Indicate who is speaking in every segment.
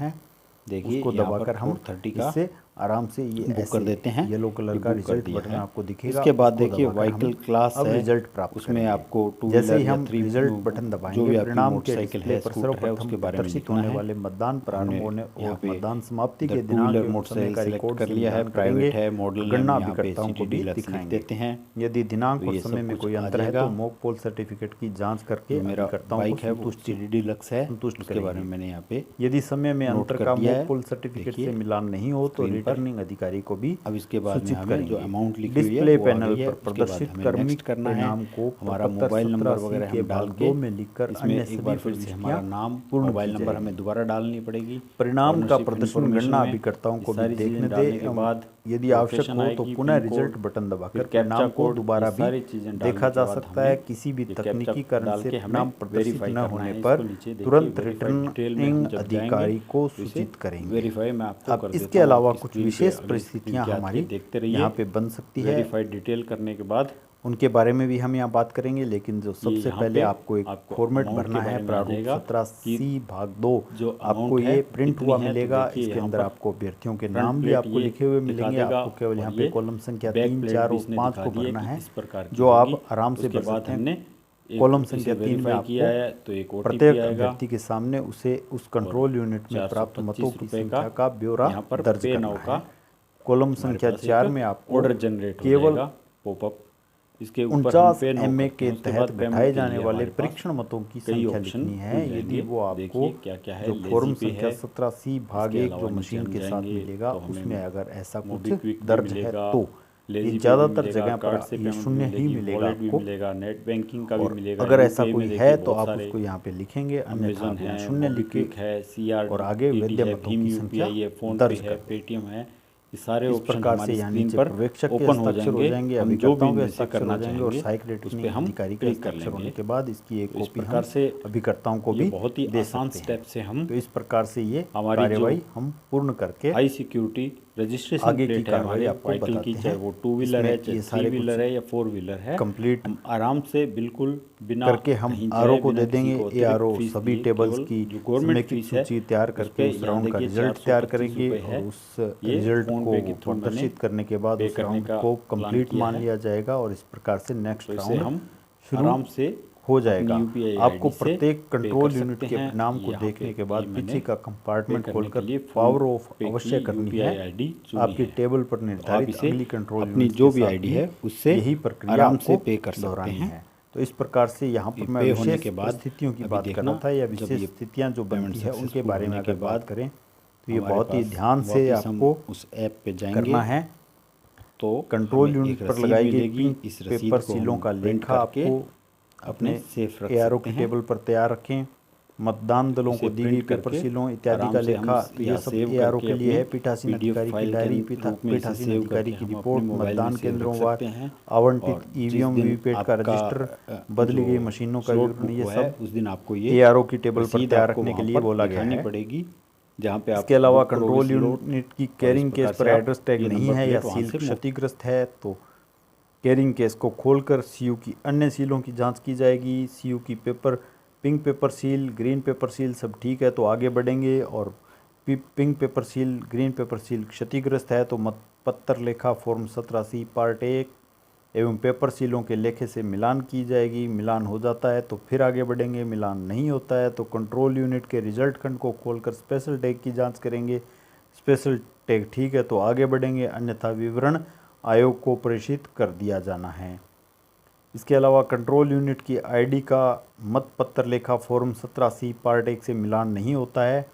Speaker 1: है,
Speaker 2: देखिए
Speaker 1: उसको
Speaker 2: यहाँ
Speaker 1: दबाकर
Speaker 2: पर
Speaker 1: हम
Speaker 2: 430 का
Speaker 1: इससे आराम से ये
Speaker 2: बुक
Speaker 1: ऐसे
Speaker 2: कर देते हैं।
Speaker 1: येलो कलर
Speaker 2: ये
Speaker 1: का
Speaker 2: बुक कर
Speaker 1: रिजल्ट
Speaker 2: दिया
Speaker 1: बटन
Speaker 2: है।
Speaker 1: आपको दिखेगा।
Speaker 2: इसके बाद
Speaker 1: उसको
Speaker 2: देखिए
Speaker 1: दबाकर
Speaker 2: व्हीकल
Speaker 1: हम
Speaker 2: क्लास
Speaker 1: अब
Speaker 2: है,
Speaker 1: रिजल्ट प्राप्त
Speaker 2: उसमें
Speaker 1: करेंगे।
Speaker 2: आपको टू
Speaker 1: जैसे
Speaker 2: व्हीलर
Speaker 1: ही
Speaker 2: या
Speaker 1: हम
Speaker 2: थ्री
Speaker 1: रिजल्ट बटन
Speaker 2: जो
Speaker 1: दबाएंगे,
Speaker 2: भी आपकी
Speaker 1: परिणाम के
Speaker 2: मोटरसाइकिल
Speaker 1: डिस्प्ले
Speaker 2: है,
Speaker 1: पर
Speaker 2: स्कूटर है,
Speaker 1: सर्वप्रथम
Speaker 2: उसके बारे में
Speaker 1: प्रदर्शित
Speaker 2: लिखना
Speaker 1: होने
Speaker 2: है।
Speaker 1: वाले मतदान प्रारंभ
Speaker 2: हमने
Speaker 1: होने
Speaker 2: यहाँ
Speaker 1: और
Speaker 2: पे
Speaker 1: मतदान समाप्ति
Speaker 2: द
Speaker 1: के
Speaker 2: टू
Speaker 1: दिनांक
Speaker 2: व्हीलर
Speaker 1: एवं समय
Speaker 2: मोटरसाइकिल
Speaker 1: का
Speaker 2: सेलेक्ट
Speaker 1: रिकॉर्ड
Speaker 2: कर लिया है,
Speaker 1: संविधान
Speaker 2: प्राइवेट
Speaker 1: करेंगे।
Speaker 2: है, मॉडल नेम
Speaker 1: गणना
Speaker 2: यहाँ पे
Speaker 1: अभिकर्ताओं को
Speaker 2: सिटी
Speaker 1: भी
Speaker 2: डीलक्स लिख
Speaker 1: दिखाएंगे।
Speaker 2: देते हैं।
Speaker 1: यदि दिनांक
Speaker 2: तो
Speaker 1: और
Speaker 2: ये
Speaker 1: समय
Speaker 2: सब
Speaker 1: में
Speaker 2: कुछ
Speaker 1: कोई
Speaker 2: आ
Speaker 1: अंतर है
Speaker 2: जाएगा।
Speaker 1: तो मॉक पोल सर्टिफिकेट की जांच करके
Speaker 2: जो मेरा
Speaker 1: अभिकर्ताओं को
Speaker 2: बाइक है वो
Speaker 1: संतुष्ट
Speaker 2: सिटी डीलक्स है,
Speaker 1: संतुष्ट
Speaker 2: उसके बारे
Speaker 1: करेंगे।
Speaker 2: में मैंने यहाँ पे
Speaker 1: यदि समय में
Speaker 2: नोट
Speaker 1: अंतर
Speaker 2: कर
Speaker 1: का
Speaker 2: दिया
Speaker 1: मॉक
Speaker 2: है।
Speaker 1: पोल सर्टिफिकेट
Speaker 2: देखिए
Speaker 1: से मिलान नहीं हो तो
Speaker 2: स्क्रीन
Speaker 1: रिटर्निंग अधिकारी को भी
Speaker 2: अब इसके बाद में
Speaker 1: सूचित
Speaker 2: हमें जो
Speaker 1: करेंगे।
Speaker 2: अमाउंट लिखी हुई है
Speaker 1: डिस्प्ले
Speaker 2: वो आ
Speaker 1: पैनल
Speaker 2: गई है।
Speaker 1: पर
Speaker 2: उसके बाद
Speaker 1: प्रदर्शित
Speaker 2: हमें
Speaker 1: कर्मिक
Speaker 2: नेक्स्ट करना है।
Speaker 1: परिणाम को
Speaker 2: हमारा
Speaker 1: प्रपत्र
Speaker 2: मोबाइल नंबर
Speaker 1: 17
Speaker 2: वगैरह
Speaker 1: के
Speaker 2: हम डाल
Speaker 1: भाग
Speaker 2: के
Speaker 1: 2 में लिखकर
Speaker 2: इसमें
Speaker 1: अन्य
Speaker 2: एक
Speaker 1: सभी
Speaker 2: बार फिर से हमारा
Speaker 1: प्रविष्टियां
Speaker 2: नाम,
Speaker 1: पूर्ण
Speaker 2: मोबाइल
Speaker 1: की
Speaker 2: नंबर
Speaker 1: जाएगी।
Speaker 2: हमें दोबारा डालनी पड़ेगी।
Speaker 1: परिणाम का
Speaker 2: Ownership
Speaker 1: प्रदर्शन
Speaker 2: information
Speaker 1: गणना
Speaker 2: में
Speaker 1: अभिकर्ताओं
Speaker 2: ये
Speaker 1: को भी
Speaker 2: सारी
Speaker 1: देखने
Speaker 2: चीज़ें
Speaker 1: दे
Speaker 2: डालने के
Speaker 1: एवं
Speaker 2: बाद
Speaker 1: यदि आवश्यक
Speaker 2: लोकेशन
Speaker 1: हो तो
Speaker 2: आएगी,
Speaker 1: पुनः
Speaker 2: पिन कोड,
Speaker 1: रिजल्ट बटन दबाकर
Speaker 2: फिर कैप्चा
Speaker 1: परिणाम को
Speaker 2: कोड,
Speaker 1: दोबारा
Speaker 2: ये
Speaker 1: भी
Speaker 2: सारी चीज़ें डालने
Speaker 1: देखा
Speaker 2: के
Speaker 1: जा
Speaker 2: बाद
Speaker 1: सकता है।
Speaker 2: हमें
Speaker 1: किसी भी
Speaker 2: ये
Speaker 1: तकनीकी
Speaker 2: कैप्चा
Speaker 1: कारण
Speaker 2: डाल
Speaker 1: से
Speaker 2: के हमें
Speaker 1: परिणाम प्रदर्शित
Speaker 2: वेरीफाई
Speaker 1: न
Speaker 2: करना
Speaker 1: होने
Speaker 2: है।
Speaker 1: पर
Speaker 2: इसको नीचे देखिए,
Speaker 1: तुरंत
Speaker 2: वेरीफाई डिटेल में हम
Speaker 1: रिटर्निंग
Speaker 2: जब
Speaker 1: अधिकारी
Speaker 2: जाएंगे
Speaker 1: को
Speaker 2: तो इसे
Speaker 1: सूचित करेंगे।
Speaker 2: वेरीफाई मैं आपको
Speaker 1: अब
Speaker 2: कर
Speaker 1: इसके
Speaker 2: देता हूँ
Speaker 1: अलावा
Speaker 2: आपकी
Speaker 1: कुछ
Speaker 2: स्क्रीन पे।
Speaker 1: विशेष
Speaker 2: अगली
Speaker 1: परिस्थितियां
Speaker 2: स्क्रीन पे
Speaker 1: हमारी
Speaker 2: देखते रहिए।
Speaker 1: यहाँ पे बन सकती है,
Speaker 2: वेरीफाई डिटेल करने के बाद
Speaker 1: उनके बारे में भी हम यहाँ बात करेंगे। लेकिन जो सबसे
Speaker 2: यहाँ
Speaker 1: पहले
Speaker 2: पे
Speaker 1: आपको एक
Speaker 2: आपको
Speaker 1: फॉर्मेट
Speaker 2: अमाउंट
Speaker 1: भरना
Speaker 2: के
Speaker 1: है,
Speaker 2: बारे में आ
Speaker 1: प्रारूप
Speaker 2: जाएगा
Speaker 1: 17C भाग 2।
Speaker 2: जो
Speaker 1: आपको
Speaker 2: अमाउंट है
Speaker 1: ये प्रिंट
Speaker 2: कितनी
Speaker 1: हुआ
Speaker 2: है। तो
Speaker 1: मिलेगा।
Speaker 2: देखिए
Speaker 1: इसके
Speaker 2: यहाँ
Speaker 1: अंदर
Speaker 2: पर
Speaker 1: आपको अभ्यर्थियों के
Speaker 2: फ्रंट
Speaker 1: नाम भी
Speaker 2: प्लेट
Speaker 1: आपको
Speaker 2: ये
Speaker 1: लिखे हुए
Speaker 2: दिखा
Speaker 1: मिलेंगे।
Speaker 2: देगा
Speaker 1: आपको केवल
Speaker 2: और
Speaker 1: यहाँ पे
Speaker 2: ये
Speaker 1: कॉलम संख्या
Speaker 2: बैक
Speaker 1: 3,
Speaker 2: प्लेट
Speaker 1: 4
Speaker 2: भी
Speaker 1: और
Speaker 2: इसने
Speaker 1: 5
Speaker 2: दिखा
Speaker 1: को
Speaker 2: दी है
Speaker 1: भरना
Speaker 2: कि
Speaker 1: है,
Speaker 2: इस प्रकार की
Speaker 1: जो
Speaker 2: होगी।
Speaker 1: आप आराम से
Speaker 2: उसके
Speaker 1: भर
Speaker 2: बाद
Speaker 1: सकते हैं।
Speaker 2: हमने
Speaker 1: कॉलम
Speaker 2: इसे
Speaker 1: संख्या 3 में
Speaker 2: वेरीफाई किया
Speaker 1: आपको
Speaker 2: है तो एक OTP
Speaker 1: प्रत्येक
Speaker 2: आएगा
Speaker 1: अभ्यर्थी के सामने उसे उस कंट्रोल यूनिट में प्राप्त मतों की
Speaker 2: 425 रुपये
Speaker 1: संख्या का ब्यौरा
Speaker 2: यहाँ पर
Speaker 1: दर्ज
Speaker 2: पे
Speaker 1: करना
Speaker 2: नाउ
Speaker 1: है।
Speaker 2: का
Speaker 1: कॉलम
Speaker 2: हमारे
Speaker 1: संख्या
Speaker 2: पास
Speaker 1: 4
Speaker 2: एक
Speaker 1: में आपको
Speaker 2: ऑर्डर जनरेट हो
Speaker 1: केवल
Speaker 2: जाएगा पॉपअप। इसके ऊपर हम
Speaker 1: 49
Speaker 2: पे नाउ
Speaker 1: MA
Speaker 2: करते
Speaker 1: के
Speaker 2: हैं। उसके
Speaker 1: तहत
Speaker 2: बाद
Speaker 1: घटाए
Speaker 2: पेमेंट के
Speaker 1: जाने
Speaker 2: लिए
Speaker 1: वाले
Speaker 2: हमारे पास
Speaker 1: परीक्षण मतों की
Speaker 2: कई
Speaker 1: संख्या
Speaker 2: ऑप्शन
Speaker 1: लिखनी है।
Speaker 2: मिल
Speaker 1: यदि
Speaker 2: जाएंगे।
Speaker 1: वो आपको
Speaker 2: देखिए क्या क्या है।
Speaker 1: जो
Speaker 2: लेजी
Speaker 1: फॉर्म
Speaker 2: पे
Speaker 1: संख्या
Speaker 2: है।
Speaker 1: 17C भाग
Speaker 2: इसके
Speaker 1: 1
Speaker 2: अलावा
Speaker 1: जो
Speaker 2: नीचे
Speaker 1: मशीन
Speaker 2: हम
Speaker 1: के साथ
Speaker 2: जाएंगे
Speaker 1: मिलेगा,
Speaker 2: तो हमें
Speaker 1: उसमें अगर ऐसा कुछ
Speaker 2: मोबीक्विक भी
Speaker 1: दर्ज है
Speaker 2: मिलेगा,
Speaker 1: तो ये
Speaker 2: लेजी पे भी
Speaker 1: ज़्यादातर
Speaker 2: मिलेगा,
Speaker 1: जगह पर
Speaker 2: कार्ड से
Speaker 1: ये
Speaker 2: पेमेंट
Speaker 1: शून्य ही
Speaker 2: मिलेगी,
Speaker 1: मिलेगा
Speaker 2: वॉलेट भी
Speaker 1: आपको।
Speaker 2: मिलेगा, नेट बैंकिंग का भी
Speaker 1: और
Speaker 2: मिलेगा।
Speaker 1: अगर ऐसा
Speaker 2: यूपीआई
Speaker 1: कोई
Speaker 2: में
Speaker 1: है
Speaker 2: देखिए
Speaker 1: तो
Speaker 2: बहुत
Speaker 1: आप
Speaker 2: सारे
Speaker 1: उसको यहाँ पे लिखेंगे, अन्यथा
Speaker 2: अमेजन
Speaker 1: बिना
Speaker 2: है,
Speaker 1: शून्य लिखे
Speaker 2: मोबीक्विक है, CRDT
Speaker 1: और आगे वैध
Speaker 2: है,
Speaker 1: मतों
Speaker 2: भीम
Speaker 1: की संख्या
Speaker 2: UPI है, फोन पे
Speaker 1: दर्ज
Speaker 2: है,
Speaker 1: कर दें।
Speaker 2: पेटीएम है। ये सारे
Speaker 1: इस
Speaker 2: ऑप्शन
Speaker 1: प्रकार से
Speaker 2: हमारी
Speaker 1: यहाँ
Speaker 2: स्क्रीन
Speaker 1: नीचे
Speaker 2: पर
Speaker 1: पर्यवेक्षक के
Speaker 2: ओपन हो
Speaker 1: हस्ताक्षर हो जाएंगे,
Speaker 2: हम जो भी
Speaker 1: अभिकर्ताओं के
Speaker 2: इनमें से
Speaker 1: हस्ताक्षर
Speaker 2: करना
Speaker 1: हो जाएंगे और
Speaker 2: चाहेंगे
Speaker 1: सहायक
Speaker 2: उस पर
Speaker 1: रिटर्निंग
Speaker 2: हम
Speaker 1: अधिकारी के
Speaker 2: क्लिक कर
Speaker 1: हस्ताक्षर होने
Speaker 2: लेंगे।
Speaker 1: के बाद इसकी एक
Speaker 2: तो इस
Speaker 1: कॉपी
Speaker 2: प्रकार
Speaker 1: हम
Speaker 2: से
Speaker 1: अभिकर्ताओं को
Speaker 2: ये
Speaker 1: भी
Speaker 2: बहुत ही
Speaker 1: दे
Speaker 2: आसान
Speaker 1: सकते
Speaker 2: स्टेप
Speaker 1: हैं।
Speaker 2: से हम
Speaker 1: तो इस प्रकार से ये
Speaker 2: हमारी जो
Speaker 1: कार्यवाही हम पूर्ण करके
Speaker 2: हाई सिक्योरिटी रजिस्ट्रेशन
Speaker 1: आगे की
Speaker 2: प्लेट है
Speaker 1: कार्रवाई
Speaker 2: हमारे
Speaker 1: आपको
Speaker 2: व्हीकल की,
Speaker 1: बताते
Speaker 2: चाहे
Speaker 1: हैं।
Speaker 2: वो 2 व्हीलर है,
Speaker 1: इसमें
Speaker 2: चाहे
Speaker 1: ये
Speaker 2: 3
Speaker 1: सारे
Speaker 2: व्हीलर
Speaker 1: कुछ
Speaker 2: है या 4 व्हीलर है,
Speaker 1: कंप्लीट
Speaker 2: हम आराम से बिल्कुल बिना
Speaker 1: करके हम
Speaker 2: कहीं
Speaker 1: आरओ
Speaker 2: जाए,
Speaker 1: को
Speaker 2: बिना
Speaker 1: दे
Speaker 2: किसी
Speaker 1: देंगे।
Speaker 2: को
Speaker 1: ये
Speaker 2: अतिरिक्त
Speaker 1: आरओ
Speaker 2: फीस
Speaker 1: सभी
Speaker 2: दिए,
Speaker 1: टेबल्स
Speaker 2: केवल
Speaker 1: की
Speaker 2: जो गवर्नमेंट
Speaker 1: समेकित
Speaker 2: फीस है
Speaker 1: सूची तैयार
Speaker 2: उस
Speaker 1: करके
Speaker 2: पे
Speaker 1: उस
Speaker 2: यहाँ
Speaker 1: राउंड का
Speaker 2: देखिए
Speaker 1: रिजल्ट तैयार
Speaker 2: 425
Speaker 1: करेंगे
Speaker 2: रुपये है।
Speaker 1: और उस
Speaker 2: ये
Speaker 1: रिजल्ट
Speaker 2: फोन
Speaker 1: को
Speaker 2: पे के थ्रू मैंने
Speaker 1: प्रदर्शित करने के बाद
Speaker 2: पे
Speaker 1: उस
Speaker 2: करने
Speaker 1: राउंड
Speaker 2: का
Speaker 1: को
Speaker 2: प्लान
Speaker 1: कंप्लीट
Speaker 2: किया
Speaker 1: मान
Speaker 2: है।
Speaker 1: लिया जाएगा और इस प्रकार से नेक्स्ट
Speaker 2: तो इसे
Speaker 1: राउंड
Speaker 2: हम
Speaker 1: शुरू
Speaker 2: आराम से
Speaker 1: हो जाएगा।
Speaker 2: अपनी UPI
Speaker 1: आपको
Speaker 2: ID से
Speaker 1: प्रत्येक
Speaker 2: पे
Speaker 1: कंट्रोल
Speaker 2: कर
Speaker 1: यूनिट
Speaker 2: सकते
Speaker 1: के
Speaker 2: हैं।
Speaker 1: परिणाम को
Speaker 2: यहाँ
Speaker 1: देखने
Speaker 2: पे
Speaker 1: के बाद
Speaker 2: ये मैंने
Speaker 1: पीछे का
Speaker 2: पे
Speaker 1: कंपार्टमेंट
Speaker 2: करने
Speaker 1: खोलकर
Speaker 2: के लिए
Speaker 1: पावर
Speaker 2: फोन
Speaker 1: ऑफ
Speaker 2: पे
Speaker 1: अवश्य
Speaker 2: की
Speaker 1: करनी
Speaker 2: UPI
Speaker 1: है।
Speaker 2: ID चुनी
Speaker 1: आपकी
Speaker 2: है।
Speaker 1: टेबल पर
Speaker 2: तो आप
Speaker 1: निर्धारित
Speaker 2: इसे
Speaker 1: अगली कंट्रोल
Speaker 2: अपनी
Speaker 1: यूनिट
Speaker 2: जो
Speaker 1: के
Speaker 2: भी
Speaker 1: साथ
Speaker 2: ID
Speaker 1: भी
Speaker 2: है उससे
Speaker 1: यही प्रक्रिया
Speaker 2: आराम से
Speaker 1: आपको
Speaker 2: पे कर सकते
Speaker 1: दोहरानी
Speaker 2: हैं।
Speaker 1: है। तो इस प्रकार से यहाँ पर मैं
Speaker 2: पे होने
Speaker 1: विशेष
Speaker 2: के बाद
Speaker 1: परिस्थितियों की
Speaker 2: अभी
Speaker 1: बात कर
Speaker 2: देखना,
Speaker 1: रहा था या
Speaker 2: जब
Speaker 1: विशेष
Speaker 2: ये
Speaker 1: स्थितियाँ जो
Speaker 2: पेमेंट
Speaker 1: बनती है उनके
Speaker 2: सक्सेसफुल
Speaker 1: बारे में
Speaker 2: होने के
Speaker 1: अगर बात
Speaker 2: बाद
Speaker 1: करें तो ये
Speaker 2: हमारे
Speaker 1: बहुत ही
Speaker 2: पास
Speaker 1: ध्यान से
Speaker 2: वापस हम
Speaker 1: आपको
Speaker 2: उस ऐप पे जाएंगे
Speaker 1: करना है।
Speaker 2: तो
Speaker 1: कंट्रोल
Speaker 2: हमें
Speaker 1: यूनिट
Speaker 2: एक
Speaker 1: पर
Speaker 2: रसीद
Speaker 1: लगाई गई
Speaker 2: मिलेगी।
Speaker 1: पिंक
Speaker 2: इस रसीद
Speaker 1: पेपर
Speaker 2: को
Speaker 1: सीलों
Speaker 2: हम
Speaker 1: का
Speaker 2: प्रिंट
Speaker 1: लेखा
Speaker 2: करके
Speaker 1: आपको
Speaker 2: अपने
Speaker 1: अपने
Speaker 2: सेफ रख
Speaker 1: एआरओ
Speaker 2: सकते
Speaker 1: की
Speaker 2: हैं।
Speaker 1: टेबल पर तैयार रखें। मतदान दलों
Speaker 2: इसे
Speaker 1: को दी गई
Speaker 2: प्रिंट
Speaker 1: पेपर
Speaker 2: करके
Speaker 1: सीलों इत्यादि
Speaker 2: आराम
Speaker 1: का
Speaker 2: से हम
Speaker 1: लेखा, तो ये
Speaker 2: या
Speaker 1: सब
Speaker 2: सेव
Speaker 1: एआरओ
Speaker 2: करके
Speaker 1: के लिए है।
Speaker 2: अपनी
Speaker 1: पीठासीन
Speaker 2: PDF
Speaker 1: अधिकारी की
Speaker 2: फाइल के
Speaker 1: डायरी,
Speaker 2: रूप में इसे
Speaker 1: पीठासीन
Speaker 2: सेव
Speaker 1: अधिकारी
Speaker 2: करके
Speaker 1: की
Speaker 2: हम
Speaker 1: रिपोर्ट,
Speaker 2: अपने मोबाइल में
Speaker 1: मतदान
Speaker 2: सेव रख
Speaker 1: केंद्रों वार
Speaker 2: सकते हैं।
Speaker 1: आवंटित
Speaker 2: और जिस
Speaker 1: ईवीएम
Speaker 2: दिन
Speaker 1: वीवीपैट का
Speaker 2: आपका
Speaker 1: रजिस्टर, बदली गई
Speaker 2: जो
Speaker 1: मशीनों का
Speaker 2: स्लॉट
Speaker 1: विवरण,
Speaker 2: बुक
Speaker 1: ये
Speaker 2: हुआ है
Speaker 1: सब
Speaker 2: उस दिन आपको ये
Speaker 1: एआरओ की टेबल पर
Speaker 2: रसीद
Speaker 1: तैयार
Speaker 2: आपको
Speaker 1: रखने के
Speaker 2: वहाँ
Speaker 1: लिए
Speaker 2: पर
Speaker 1: बोला गया
Speaker 2: दिखानी
Speaker 1: है।
Speaker 2: पड़ेगी, जहाँ पे आप
Speaker 1: इसके अलावा
Speaker 2: बुक करोगे
Speaker 1: कंट्रोल
Speaker 2: स्लॉट।
Speaker 1: यूनिट की
Speaker 2: और इस
Speaker 1: कैरिंग केस
Speaker 2: प्रकार
Speaker 1: पर
Speaker 2: से आप
Speaker 1: एड्रेस टैग
Speaker 2: ये
Speaker 1: नहीं
Speaker 2: नंबर
Speaker 1: है या
Speaker 2: प्लेट वहाँ
Speaker 1: सील
Speaker 2: से
Speaker 1: क्षतिग्रस्त है तो कैरिंग केस को खोलकर सीयू की अन्य सीलों की जांच की जाएगी। सीयू की paper, pink paper seal, green pepper seal सब ठीक है तो आगे बढ़ेंगे, और pink paper seal, green pepper seal क्षतिग्रस्त है तो मतपत्र लेखा फॉर्म 17C पार्ट 1 एवं पेपर सीलों के लेखे से मिलान की जाएगी। मिलान हो जाता है तो फिर आगे बढ़ेंगे, मिलान नहीं होता है तो कंट्रोल यूनिट के रिजल्ट खंड को खोलकर स्पेशल टैग की जांच करेंगे। स्पेशल टैग ठीक है तो आगे बढ़ेंगे, अन्यथा विवरण आयोग को प्रेषित कर दिया जाना है। इसके अलावा कंट्रोल यूनिट की आईडी का मतपत्र लेखा फॉर्म 17C पार्ट 1 से मिलान नहीं होता है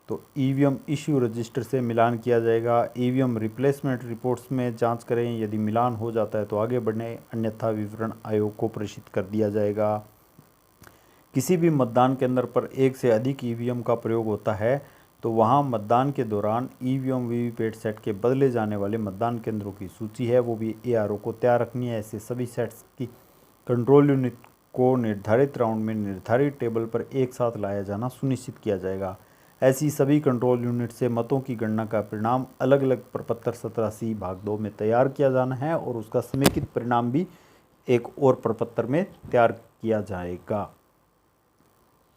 Speaker 1: तो ईवीएम इश्यू रजिस्टर से मिलान किया जाएगा। ईवीएम रिप्लेसमेंट रिपोर्ट्स में जांच करें, यदि मिलान हो जाता है तो आगे बढ़ें, अन्यथा विवरण आयोग को प्रेषित कर दिया जाएगा। किसी भी मतदान केंद्र पर एक से अधिक ईवीएम का प्रयोग होता है तो वहां मतदान के दौरान ईवीएम वीवीपैट सेट के बदले जाने वाले मतदान केंद्रों की सूची है वो भी एआरओ को तैयार रखनी है। ऐसे सभी सेट्स की कंट्रोल यूनिट को निर्धारित राउंड में निर्धारित टेबल पर एक साथ लाया जाना सुनिश्चित किया जाएगा। ऐसी सभी कंट्रोल यूनिट से मतों की गणना का परिणाम अलग अलग प्रपत्र 17C भाग 2 में तैयार किया जाना है और उसका समेकित परिणाम भी एक और प्रपत्र में तैयार किया जाएगा।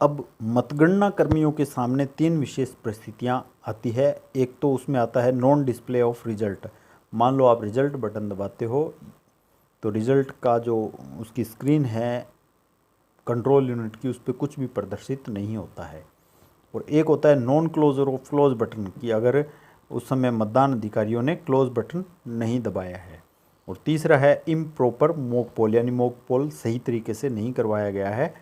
Speaker 1: अब मतगणना कर्मियों के सामने 3 विशेष परिस्थितियां आती है। एक तो उसमें आता है नॉन डिस्प्ले ऑफ रिजल्ट। मान लो आप रिजल्ट बटन दबाते हो तो रिजल्ट का जो उसकी स्क्रीन है कंट्रोल यूनिट की, उस पर कुछ भी प्रदर्शित नहीं होता है। और एक होता है non closure of close button की, अगर उस समय मतदान अधिकारियों ने क्लोज बटन नहीं दबाया है। और तीसरा है इम्प्रॉपर मॉक पोल, यानी मॉक पोल सही तरीके से नहीं करवाया गया है,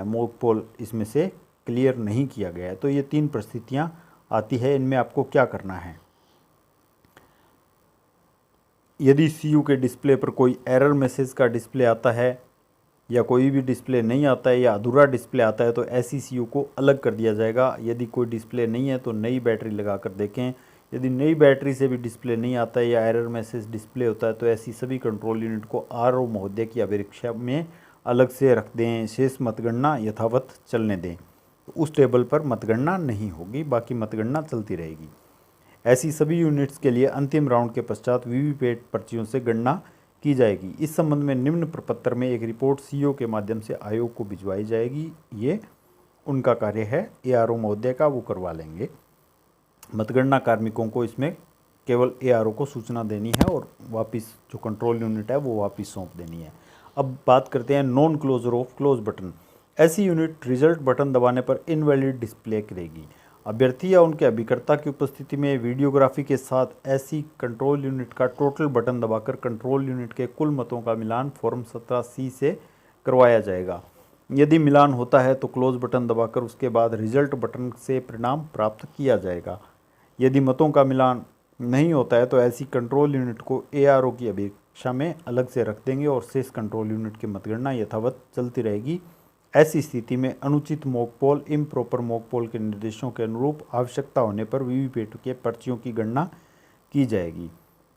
Speaker 1: मॉक पोल इसमें से क्लियर नहीं किया गया है। तो ये 3 परिस्थितियाँ आती है, इनमें आपको क्या करना है। यदि सीयू के डिस्प्ले पर कोई एरर मैसेज का डिस्प्ले आता है या कोई भी डिस्प्ले नहीं आता है या अधूरा डिस्प्ले आता है तो ऐसी सीयू को अलग कर दिया जाएगा। यदि कोई डिस्प्ले नहीं है तो नई बैटरी लगा कर देखें। यदि नई बैटरी से भी डिस्प्ले नहीं आता है या एरर मैसेज डिस्प्ले होता है तो ऐसी सभी कंट्रोल यूनिट को आरओ महोदय की अभिरक्षा में अलग से रख दें। शेष मतगणना यथावत चलने दें। उस टेबल पर मतगणना नहीं होगी, बाकी मतगणना चलती रहेगी। ऐसी सभी यूनिट्स के लिए अंतिम राउंड के पश्चात वीवीपैट पर्चियों से गणना की जाएगी। इस संबंध में निम्न प्रपत्र में एक रिपोर्ट सीईओ के माध्यम से आयोग को भिजवाई जाएगी। ये उनका कार्य है, एआरओ महोदय का, वो करवा लेंगे। मतगणना कार्मिकों को इसमें केवल एआरओ को सूचना देनी है और वापस जो कंट्रोल यूनिट है वो वापस सौंप देनी है। अब बात करते हैं non closure of close button. ऐसी यूनिट रिजल्ट बटन दबाने पर इनवैलिड डिस्प्ले करेगी। अभ्यर्थी या उनके अभिकर्ता की उपस्थिति में वीडियोग्राफी के साथ ऐसी कंट्रोल यूनिट का टोटल बटन दबाकर कंट्रोल यूनिट के कुल मतों का मिलान फॉर्म 17C से करवाया जाएगा। यदि मिलान होता है तो क्लोज बटन दबाकर उसके बाद रिजल्ट बटन से परिणाम प्राप्त किया जाएगा। यदि मतों का मिलान नहीं होता है तो ऐसी कंट्रोल यूनिट को एआरओ की अपेक्षा में अलग से रख देंगे और शेष कंट्रोल यूनिट की मतगणना यथावत चलती रहेगी। ऐसी स्थिति में अनुचित मॉकपोल, इम्प्रॉपर मॉकपोल के निर्देशों के अनुरूप आवश्यकता होने पर वीवीपैट के पर्चियों की गणना की जाएगी।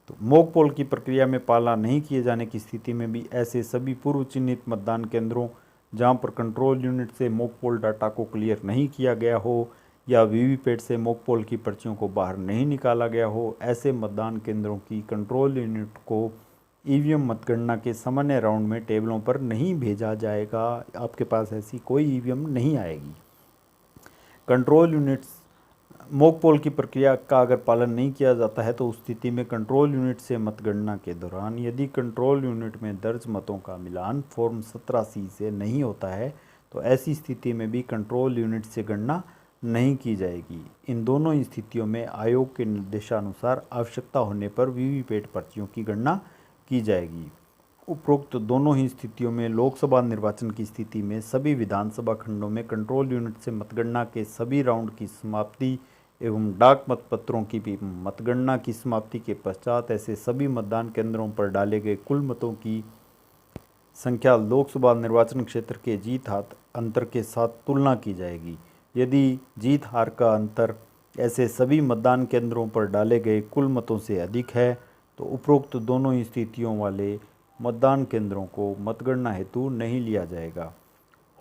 Speaker 1: तो मॉकपोल की प्रक्रिया में पाला नहीं किए जाने की स्थिति में भी ऐसे सभी पूर्व चिन्हित मतदान केंद्रों जहां पर कंट्रोल यूनिट से मॉकपोल डाटा को क्लियर नहीं किया गया हो या वीवीपैट से मॉकपोल की पर्चियों को बाहर नहीं निकाला गया हो, ऐसे मतदान केंद्रों की कंट्रोल यूनिट को ईवीएम मतगणना के सामान्य राउंड में टेबलों पर नहीं भेजा जाएगा। आपके पास ऐसी कोई ईवीएम नहीं आएगी। कंट्रोल यूनिट्स मॉकपोल की प्रक्रिया का अगर पालन नहीं किया जाता है तो उस स्थिति में कंट्रोल यूनिट से मतगणना के दौरान यदि कंट्रोल यूनिट में दर्ज मतों का मिलान फॉर्म 17C से नहीं होता है तो ऐसी स्थिति में भी कंट्रोल यूनिट से गणना नहीं की जाएगी। इन दोनों स्थितियों में आयोग के निर्देशानुसार आवश्यकता होने पर वीवीपैट पर्चियों की गणना की जाएगी। उपरोक्त दोनों ही स्थितियों में लोकसभा निर्वाचन की स्थिति में सभी विधानसभा खंडों में कंट्रोल यूनिट से मतगणना के सभी राउंड की समाप्ति एवं डाक मतपत्रों की भी मतगणना की समाप्ति के पश्चात ऐसे सभी मतदान केंद्रों पर डाले गए कुल मतों की संख्या लोकसभा निर्वाचन क्षेत्र के जीत हार अंतर के साथ तुलना की जाएगी। यदि जीत हार का अंतर ऐसे सभी मतदान केंद्रों पर डाले गए कुल मतों से अधिक है तो उपरोक्त दोनों ही स्थितियों वाले मतदान केंद्रों को मतगणना हेतु नहीं लिया जाएगा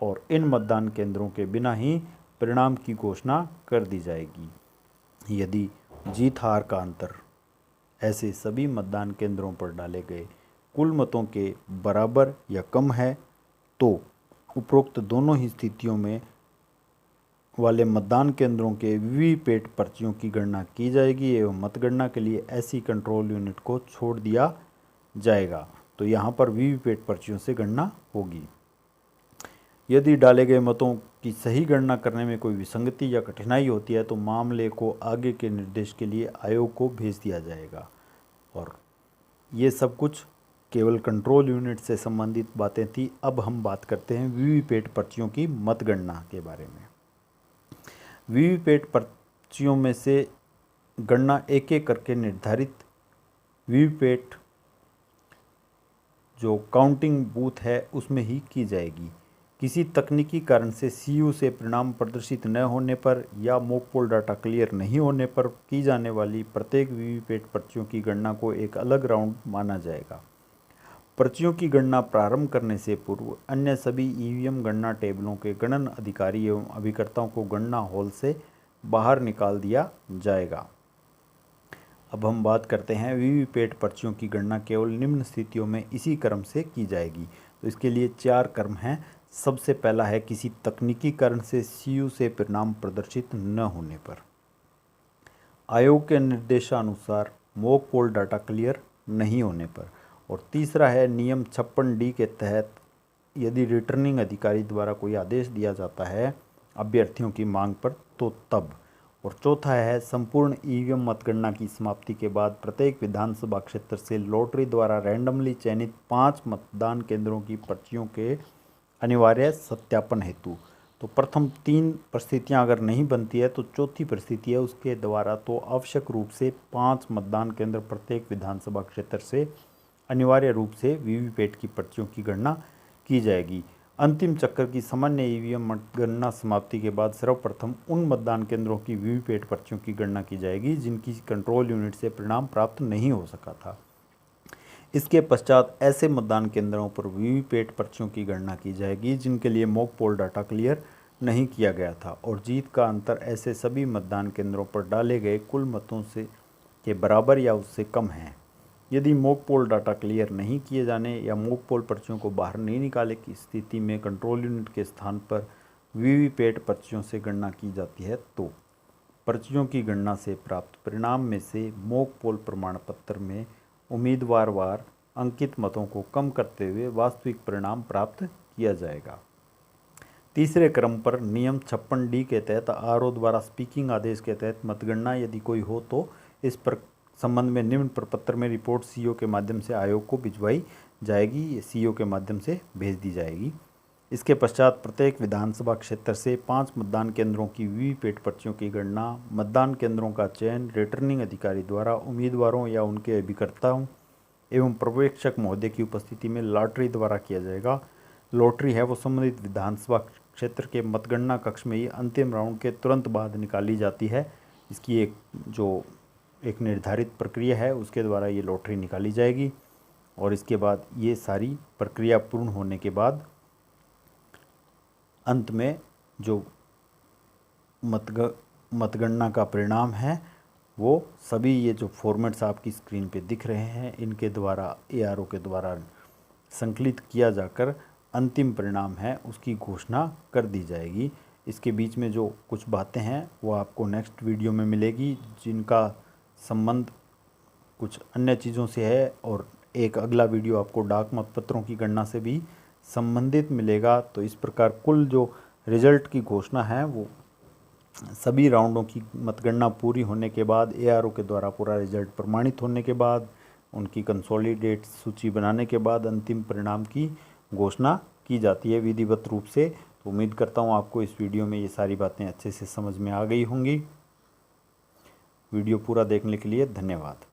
Speaker 1: और इन मतदान केंद्रों के बिना ही परिणाम की घोषणा कर दी जाएगी। यदि जीत हार का अंतर ऐसे सभी मतदान केंद्रों पर डाले गए कुल मतों के बराबर या कम है तो उपरोक्त दोनों ही स्थितियों में वाले मतदान केंद्रों के वीवीपैट पर्चियों की गणना की जाएगी एवं मतगणना के लिए ऐसी कंट्रोल यूनिट को छोड़ दिया जाएगा। तो यहाँ पर वीवीपैट पर्चियों से गणना होगी। यदि डाले गए मतों की सही गणना करने में कोई विसंगति या कठिनाई होती है तो मामले को आगे के निर्देश के लिए आयोग को भेज दिया जाएगा। और ये सब कुछ केवल कंट्रोल यूनिट से संबंधित बातें थी। अब हम बात करते हैं वीवीपैट पर्चियों की मतगणना के बारे में। वीवीपैट पर्चियों में से गणना एक एक करके निर्धारित वीवीपैट जो काउंटिंग बूथ है उसमें ही की जाएगी। किसी तकनीकी कारण से सीयू से परिणाम प्रदर्शित न होने पर या मॉकपोल डाटा क्लियर नहीं होने पर की जाने वाली प्रत्येक वीवीपैट पर्चियों की गणना को एक अलग राउंड माना जाएगा। पर्चियों की गणना प्रारंभ करने से पूर्व अन्य सभी ईवीएम गणना टेबलों के गणन अधिकारी एवं अभिकर्ताओं को गणना हॉल से बाहर निकाल दिया जाएगा। अब हम बात करते हैं वीवीपैट पर्चियों की गणना केवल निम्न स्थितियों में इसी क्रम से की जाएगी। तो इसके लिए 4 क्रम हैं। सबसे पहला है किसी तकनीकी कारण से सीयू से परिणाम प्रदर्शित न होने पर, आयोग के निर्देशानुसार मॉकपोल डाटा क्लियर नहीं होने पर, और तीसरा है नियम 56D के तहत यदि रिटर्निंग अधिकारी द्वारा कोई आदेश दिया जाता है अभ्यर्थियों की मांग पर तो तब, और चौथा है संपूर्ण ईवीएम मतगणना की समाप्ति के बाद प्रत्येक विधानसभा क्षेत्र से लॉटरी द्वारा रैंडमली चयनित 5 मतदान केंद्रों की पर्चियों के अनिवार्य सत्यापन हेतु तो प्रथम 3 परिस्थितियां अगर नहीं बनती है तो चौथी परिस्थिति है उसके द्वारा तो आवश्यक रूप से 5 मतदान केंद्र प्रत्येक विधानसभा क्षेत्र से अनिवार्य रूप से वीवीपैट की पर्चियों की गणना की जाएगी। अंतिम चक्र की सामान्य ईवीएम मतगणना समाप्ति के बाद सर्वप्रथम उन मतदान केंद्रों की वीवीपैट पर्चियों की गणना की जाएगी जिनकी कंट्रोल यूनिट से परिणाम प्राप्त नहीं हो सका था। इसके पश्चात ऐसे मतदान केंद्रों पर वीवीपैट पर्चियों की गणना की जाएगी जिनके लिए मॉक पोल डाटा क्लियर नहीं किया गया था और जीत का अंतर ऐसे सभी मतदान केंद्रों पर डाले गए कुल मतों से के बराबर या उससे कम है। यदि मॉक पोल डाटा क्लियर नहीं किए जाने या मॉक पोल पर्चियों को बाहर नहीं निकाले की स्थिति में कंट्रोल यूनिट के स्थान पर वीवीपैट पर्चियों से गणना की जाती है तो पर्चियों की गणना से प्राप्त परिणाम में से मॉक पोल प्रमाण पत्र में उम्मीदवार वार अंकित मतों को कम करते हुए वास्तविक परिणाम प्राप्त किया जाएगा। तीसरे क्रम पर नियम 56D के तहत आरओ द्वारा स्पीकिंग आदेश के तहत मतगणना यदि कोई हो तो इस पर संबंध में निम्न प्रपत्र में रिपोर्ट सीईओ के माध्यम से आयोग को भिजवाई जाएगी, सीईओ के माध्यम से भेज दी जाएगी। इसके पश्चात प्रत्येक विधानसभा क्षेत्र से 5 मतदान केंद्रों की वीवीपैट पर्चियों की गणना, मतदान केंद्रों का चयन रिटर्निंग अधिकारी द्वारा उम्मीदवारों या उनके अभिकर्ताओं एवं पर्यवेक्षक महोदय की उपस्थिति में लॉटरी द्वारा किया जाएगा। लॉटरी है वो संबंधित विधानसभा क्षेत्र के मतगणना कक्ष में ही अंतिम राउंड के तुरंत बाद निकाली जाती है। इसकी एक निर्धारित प्रक्रिया है, उसके द्वारा ये लॉटरी निकाली जाएगी और इसके बाद ये सारी प्रक्रिया पूर्ण होने के बाद अंत में जो मतगणना का परिणाम है वो सभी ये जो फॉर्मेट्स आपकी स्क्रीन पे दिख रहे हैं इनके द्वारा एआरओ के द्वारा संकलित किया जाकर अंतिम परिणाम है उसकी घोषणा कर दी जाएगी। इसके बीच में जो कुछ बातें हैं वो आपको नेक्स्ट वीडियो में मिलेगी जिनका संबंध कुछ अन्य चीज़ों से है और एक अगला वीडियो आपको डाक मतपत्रों की गणना से भी संबंधित मिलेगा। तो इस प्रकार कुल जो रिजल्ट की घोषणा है वो सभी राउंडों की मतगणना पूरी होने के बाद एआरओ के द्वारा पूरा रिजल्ट प्रमाणित होने के बाद उनकी कंसोलिडेट सूची बनाने के बाद अंतिम परिणाम की घोषणा की जाती है विधिवत रूप से। तो उम्मीद करता हूँ आपको इस वीडियो में ये सारी बातें अच्छे से समझ में आ गई होंगी। वीडियो पूरा देखने के लिए धन्यवाद।